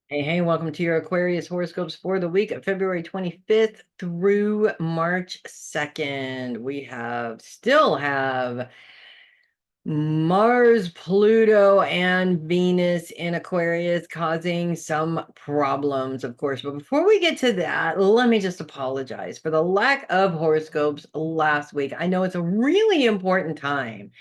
Hey, welcome to your Aquarius horoscopes for the week of February 25th through March 2nd. Still have Mars, Pluto, and Venus in Aquarius causing some problems, of course. But before we get to that, let me just apologize for the lack of horoscopes last week. I know it's a really important time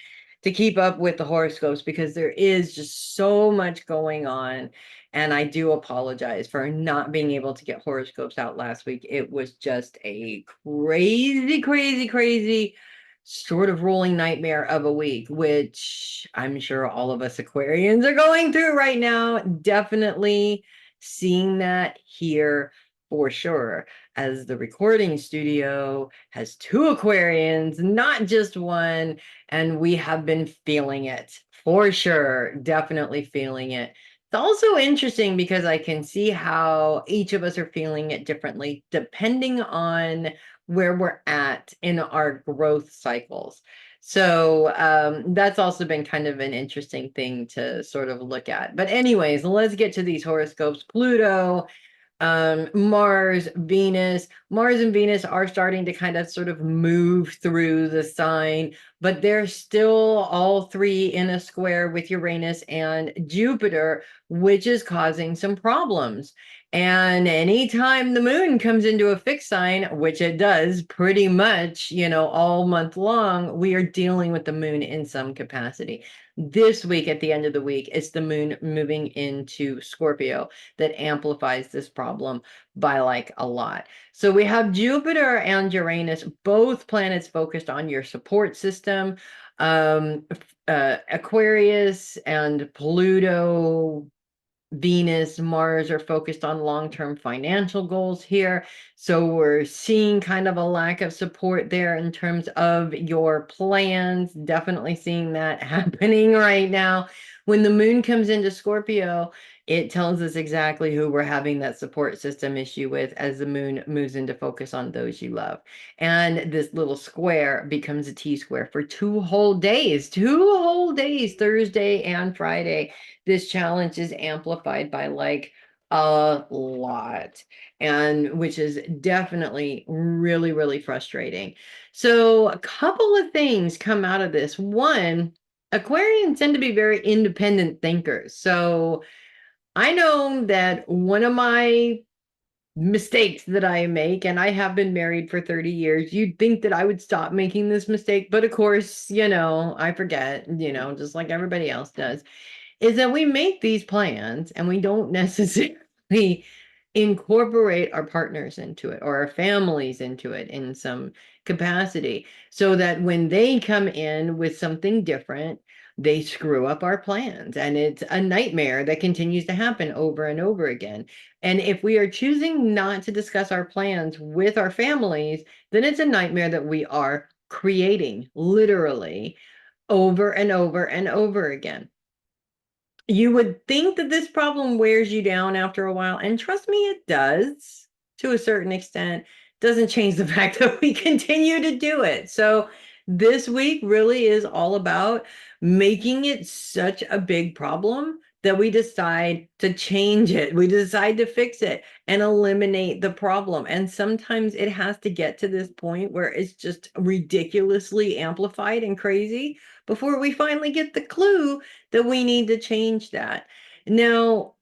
to keep up with the horoscopes because there is just so much going on. And I do apologize for not being able to get horoscopes out last week. It was just a crazy, crazy, crazy sort of rolling nightmare of a week, which I'm sure all of us Aquarians are going through right now. Definitely seeing that here for sure, as the recording studio has two Aquarians, not just one, and we have been feeling it for sure, definitely feeling it. It's also interesting because I can see how each of us are feeling it differently depending on where we're at in our growth cycles. So that's also been kind of an interesting thing to sort of look at. But anyways, let's get to these horoscopes. Pluto, Mars and Venus are starting to kind of sort of move through the sign, but they're still all three in a square with Uranus and Jupiter, which is causing some problems. And anytime the moon comes into a fixed sign, which it does pretty much, all month long, we are dealing with the moon in some capacity. This week, at the end of the week, it's the moon moving into Scorpio that amplifies this problem by like a lot. So we have Jupiter and Uranus, both planets focused on your support system. Aquarius and Pluto, Venus, Mars are focused on long-term financial goals here. So we're seeing kind of a lack of support there in terms of your plans. Definitely seeing that happening right now. When the moon comes into Scorpio, it tells us exactly who we're having that support system issue with as the moon moves into focus on those you love. And this little square becomes a T-square for 2 whole days, Thursday and Friday. This challenge is amplified by like a lot, and which is definitely really, really frustrating. So a couple of things come out of this. One, Aquarians tend to be very independent thinkers. So I know that one of my mistakes that I make, and I have been married for 30 years, you'd think that I would stop making this mistake, but of course, I forget, just like everybody else does, is that we make these plans and we don't necessarily incorporate our partners into it or our families into it in some capacity, so that when they come in with something different, they screw up our plans, and it's a nightmare that continues to happen over and over again. And if we are choosing not to discuss our plans with our families, then it's a nightmare that we are creating literally over and over and over again. You would think that this problem wears you down after a while, and trust me, it does to a certain extent. Doesn't change the fact that we continue to do it. So this week really is all about making it such a big problem that we decide to change it. We decide to fix it and eliminate the problem. And sometimes it has to get to this point where it's just ridiculously amplified and crazy before we finally get the clue that we need to change that. Now,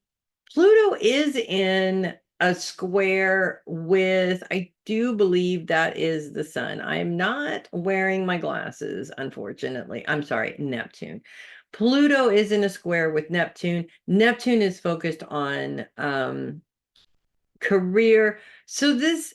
Pluto is in a square with, I do believe that is the sun. I'm not wearing my glasses, unfortunately. I'm sorry, Neptune. Pluto is in a square with Neptune. Neptune is focused on career. So this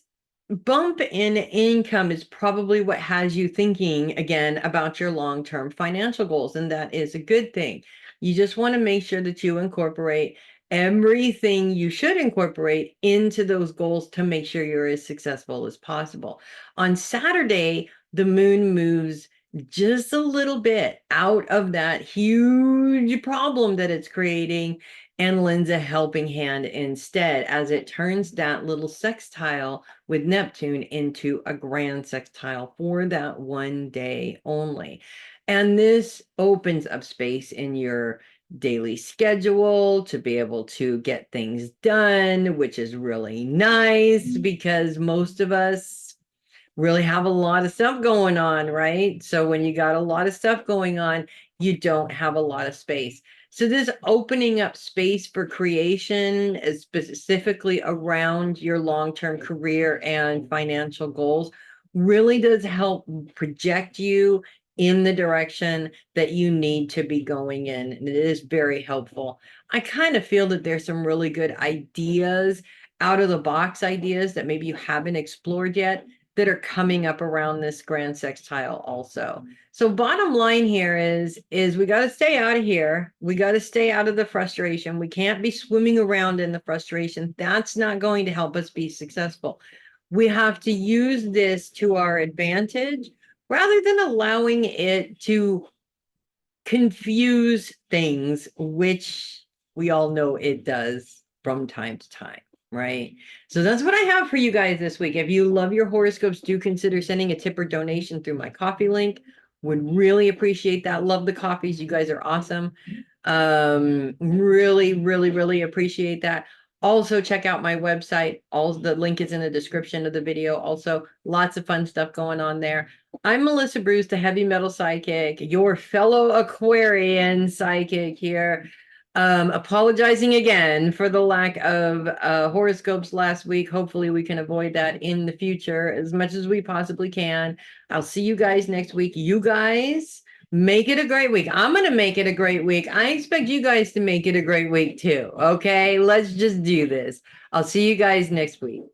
bump in income is probably what has you thinking again about your long-term financial goals, and that is a good thing. You just want to make sure that you incorporate everything you should incorporate into those goals to make sure you're as successful as possible. On Saturday, the moon moves just a little bit out of that huge problem that it's creating and lends a helping hand instead, as it turns that little sextile with Neptune into a grand sextile for that one day only. And this opens up space in your daily schedule to be able to get things done, which is really nice because most of us really have a lot of stuff going on, right? So when you got a lot of stuff going on, you don't have a lot of space. So this opening up space for creation is specifically around your long-term career and financial goals really does help project you in the direction that you need to be going in. And it is very helpful. I kind of feel that there's some really good ideas, out of the box ideas that maybe you haven't explored yet that are coming up around this grand sextile also. So bottom line here is we got to stay out of here. We got to stay out of the frustration. We can't be swimming around in the frustration. That's not going to help us be successful. We have to use this to our advantage rather than allowing it to confuse things, which we all know it does from time to time, right? So that's what I have for you guys this week. If you love your horoscopes, do consider sending a tip or donation through my coffee link. Would really appreciate that. Love the coffees. You guys are awesome. Really, really, really appreciate that. Also, check out my website. All the link is in the description of the video. Also, lots of fun stuff going on there. I'm Melissa Bruce, the heavy metal psychic, your fellow Aquarian psychic here. Apologizing again for the lack of horoscopes last week. Hopefully we can avoid that in the future as much as we possibly can. I'll see you guys next week. You guys make it a great week. I'm going to make it a great week. I expect you guys to make it a great week too. Okay, let's just do this. I'll see you guys next week.